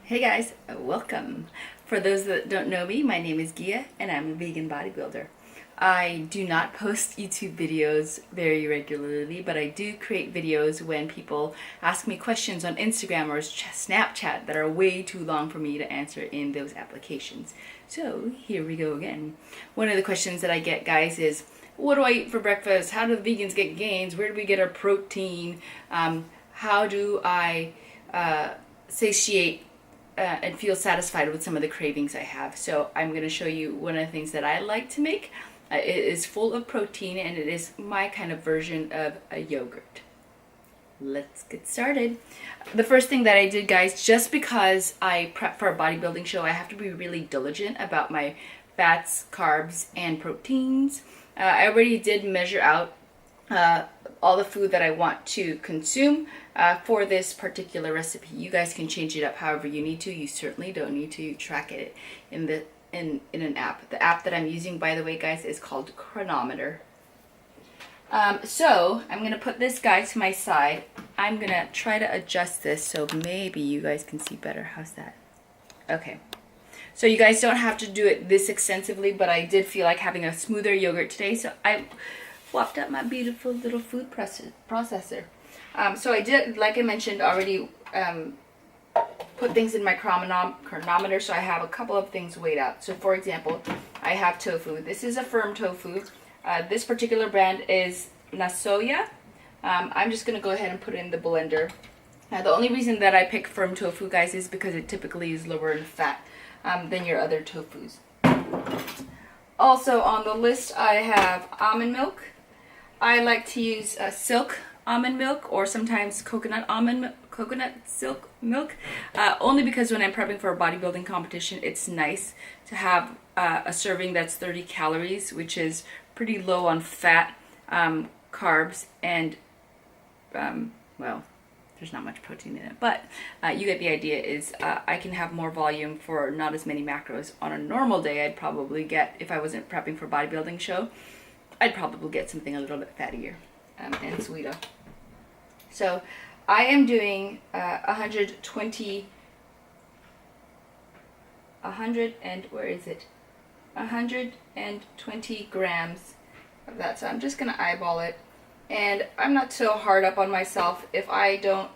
Hey guys, welcome. For those that don't know me, my name is Gia and I'm a vegan bodybuilder. I do not post YouTube videos very regularly, but I do create videos when people ask me questions on Instagram or Snapchat that are way too long for me to answer in those applications. So here we go again. One of the questions that I get, guys, is what do I eat for breakfast? How do the vegans get gains? Where do we get our protein? How do I satiate and feel satisfied with some of the cravings I have? So I'm going to show you one of the things that I like to make. It is full of protein and it is my kind of version of a yogurt. Let's get started. The first thing that I did, guys, just because I prep for a bodybuilding show, I have to be really diligent about my fats, carbs, and proteins. I already did measure out all the food that I want to consume for this particular recipe. You guys can change it up however you need to. You certainly don't need to track it in an app. The app that I'm using, by the way, guys, is called Chronometer. So I'm going to put this guy to my side. I'm going to try to adjust this so maybe you guys can see better. How's that? Okay. So you guys don't have to do it this extensively, but I did feel like having a smoother yogurt today, so I whopped up my beautiful little food processor. So I did, like I mentioned already, put things in my chronometer, so I have a couple of things weighed out. So for example, I have tofu. This is a firm tofu. This particular brand is Nasoya. I'm just going to go ahead and put it in the blender. Now the only reason that I pick firm tofu, guys, is because it typically is lower in fat than your other tofus. Also on the list I have almond milk. I like to use silk almond milk or sometimes coconut silk milk, only because when I'm prepping for a bodybuilding competition, it's nice to have a serving that's 30 calories, which is pretty low on fat, carbs, and well, there's not much protein in it, but you get the idea. Is I can have more volume for not as many macros. On a normal day, I'd probably get, if I wasn't prepping for a bodybuilding show, I'd probably get something a little bit fattier and sweeter. So I am doing 120 grams of that. So I'm just going to eyeball it. And I'm not so hard up on myself. If I don't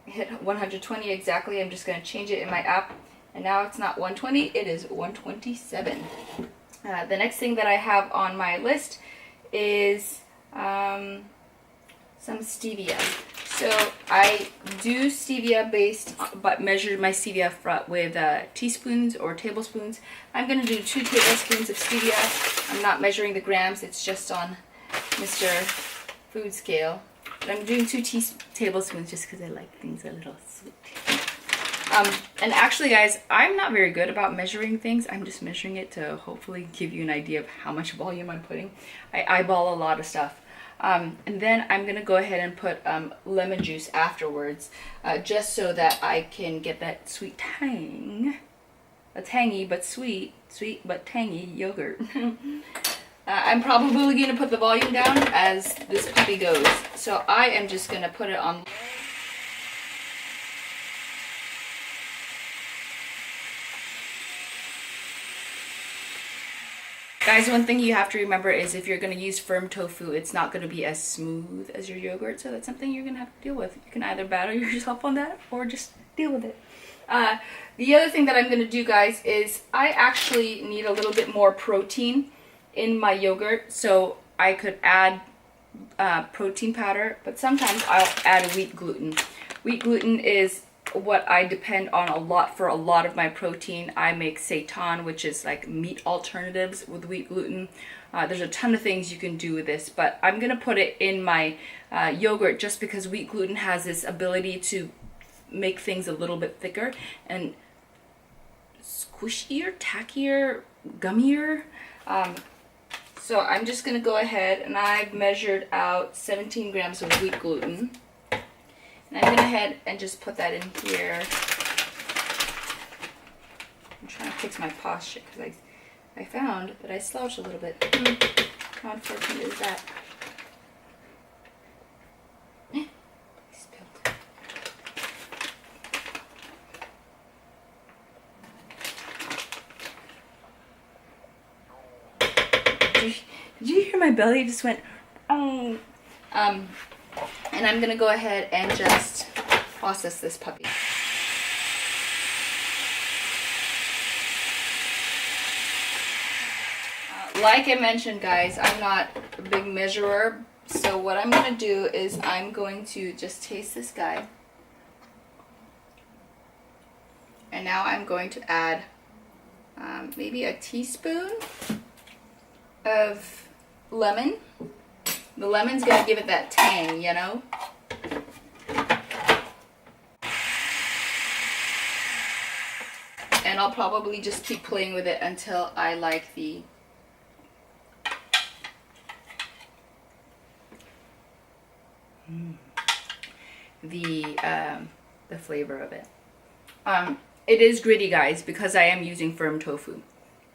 hit 120 exactly, I'm just going to change it in my app. And now it's not 120, it is 127. The next thing that I have on my list is some stevia. So I do stevia based, but measured my stevia with teaspoons or tablespoons. I'm going to do 2 tablespoons of stevia. I'm not measuring the grams, it's just on Mr. Food Scale. But I'm doing 2 tablespoons just because I like things a little sweet. And actually, guys, I'm not very good about measuring things. I'm just measuring it to hopefully give you an idea of how much volume I'm putting. I eyeball a lot of stuff. And then I'm going to go ahead and put lemon juice afterwards, just so that I can get that sweet tang. A tangy but sweet but tangy yogurt. I'm probably going to put the volume down as this puppy goes. So I am just going to put it on. Guys, one thing you have to remember is if you're going to use firm tofu, it's not going to be as smooth as your yogurt. So that's something you're going to have to deal with. You can either battle yourself on that or just deal with it. The other thing that I'm going to do, guys, is I actually need a little bit more protein in my yogurt, so I could add protein powder, but sometimes I'll add wheat gluten. Wheat gluten is what I depend on a lot for a lot of my protein. I make seitan, which is like meat alternatives with wheat gluten. There's a ton of things you can do with this, but I'm going to put it in my yogurt just because wheat gluten has this ability to make things a little bit thicker and squishier, tackier, gummier. So I'm just going to go ahead and I've measured out 17 grams of wheat gluten. And I'm going to go ahead and just put that in here. I'm trying to fix my posture because I found that I slouched a little bit. How unfortunate is that? Spilled. Did you hear my belly just went, oh. And I'm gonna go ahead and just process this puppy. Like I mentioned, guys, I'm not a big measurer, so what I'm gonna do is I'm going to just taste this guy. And now I'm going to add maybe a teaspoon of lemon. The lemon's gonna give it that tang, you know? And I'll probably just keep playing with it until I like the flavor of it. It is gritty, guys, because I am using firm tofu.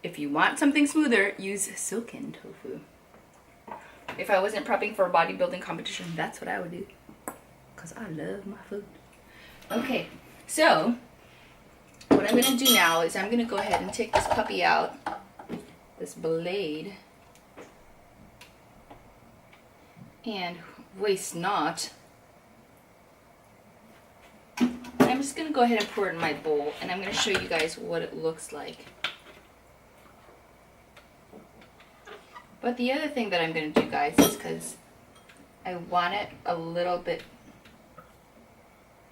If you want something smoother, use silken tofu. If I wasn't prepping for a bodybuilding competition, that's what I would do. Because I love my food. Okay, so what I'm going to do now is I'm going to go ahead and take this puppy out. This blade. And waste not. I'm just going to go ahead and pour it in my bowl, and I'm going to show you guys what it looks like. But the other thing that I'm going to do, guys, is because I want it a little bit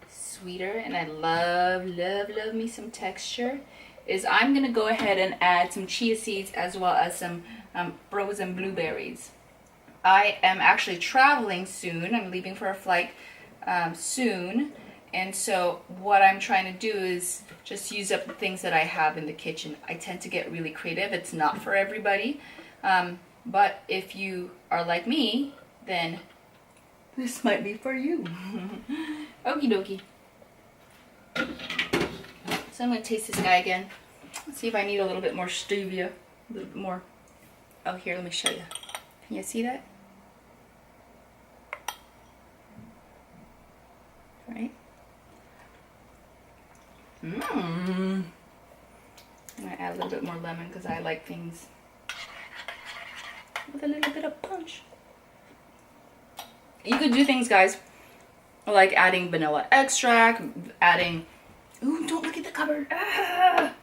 sweeter, and I love me some texture, is I'm going to go ahead and add some chia seeds as well as some frozen blueberries. I am actually traveling soon. I'm leaving for a flight soon. And so what I'm trying to do is just use up the things that I have in the kitchen. I tend to get really creative. It's not for everybody. But if you are like me, then this might be for you. Okie dokie. So I'm going to taste this guy again. Let's see if I need a little bit more stevia. A little bit more. Oh, here, let me show you. Can you see that? Right? I'm going to add a little bit more lemon because I like things with a little bit of punch. You could do things, guys, like adding vanilla extract, adding... Ooh, don't look at the cupboard. Ah!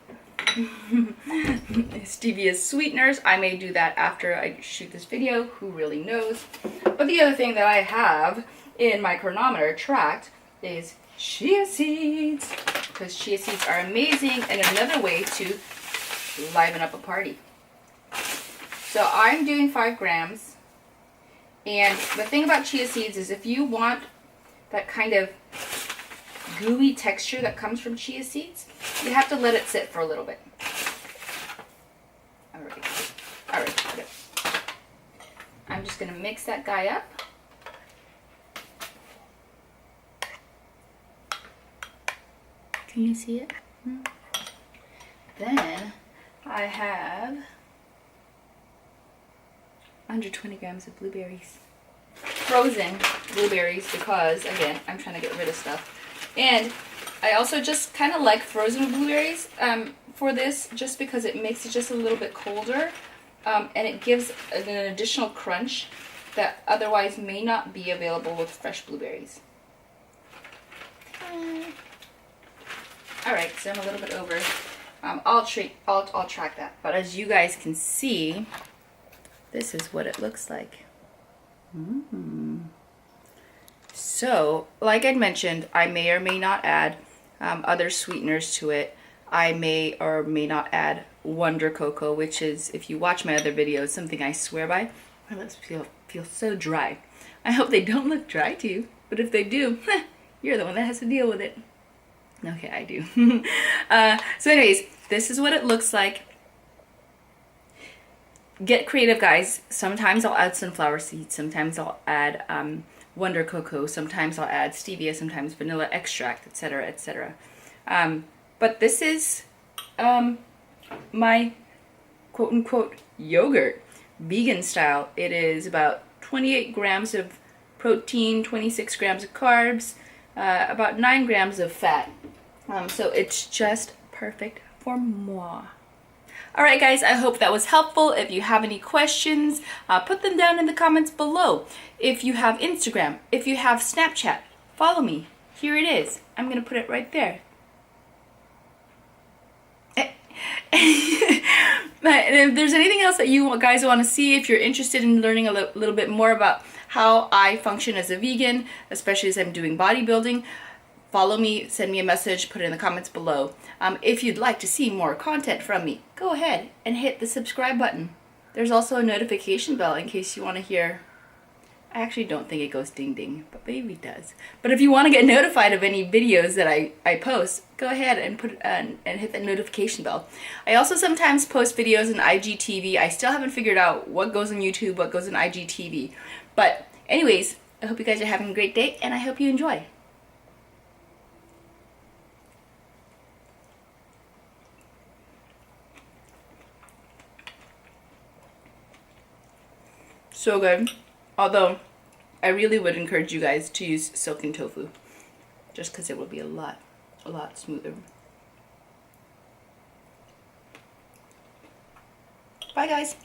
Stevia sweeteners. I may do that after I shoot this video. Who really knows? But the other thing that I have in my chronometer tracked is chia seeds, because chia seeds are amazing and another way to liven up a party. So I'm doing 5 grams, and the thing about chia seeds is if you want that kind of gooey texture that comes from chia seeds, you have to let it sit for a little bit. Alright, okay. I'm just going to mix that guy up. Can you see it? Then I have 120 grams of blueberries. Frozen blueberries because, again, I'm trying to get rid of stuff. And I also just kind of like frozen blueberries for this, just because it makes it just a little bit colder. And it gives an additional crunch that otherwise may not be available with fresh blueberries. Alright, so I'm a little bit over. I'll track that. But as you guys can see, this is what it looks like. So, like I'd mentioned, I may or may not add other sweeteners to it. I may or may not add Wonder Cocoa, which is, if you watch my other videos, something I swear by. My lips feel so dry. I hope they don't look dry to you, but if they do, you're the one that has to deal with it. Okay, I do. So anyways, this is what it looks like. Get creative, guys. Sometimes I'll add sunflower seeds. Sometimes I'll add Wonder Cocoa. Sometimes I'll add stevia. Sometimes vanilla extract, etc., etc. But this is my quote-unquote yogurt, vegan style. It is about 28 grams of protein, 26 grams of carbs, about 9 grams of fat. So it's just perfect for moi. Alright guys, I hope that was helpful. If you have any questions, put them down in the comments below. If you have Instagram, if you have Snapchat, follow me. Here it is. I'm going to put it right there. And if there's anything else that you guys want to see, if you're interested in learning a little bit more about how I function as a vegan, especially as I'm doing bodybuilding, follow me, send me a message, put it in the comments below. If you'd like to see more content from me, go ahead and hit the subscribe button. There's also a notification bell in case you want to hear. I actually don't think it goes ding ding, but maybe it does. But if you want to get notified of any videos that I post, go ahead and and hit the notification bell. I also sometimes post videos in IGTV. I still haven't figured out what goes on YouTube, what goes in IGTV. But anyways, I hope you guys are having a great day, and I hope you enjoy. So good. Although, I really would encourage you guys to use silken tofu, just because it will be a lot smoother. Bye guys.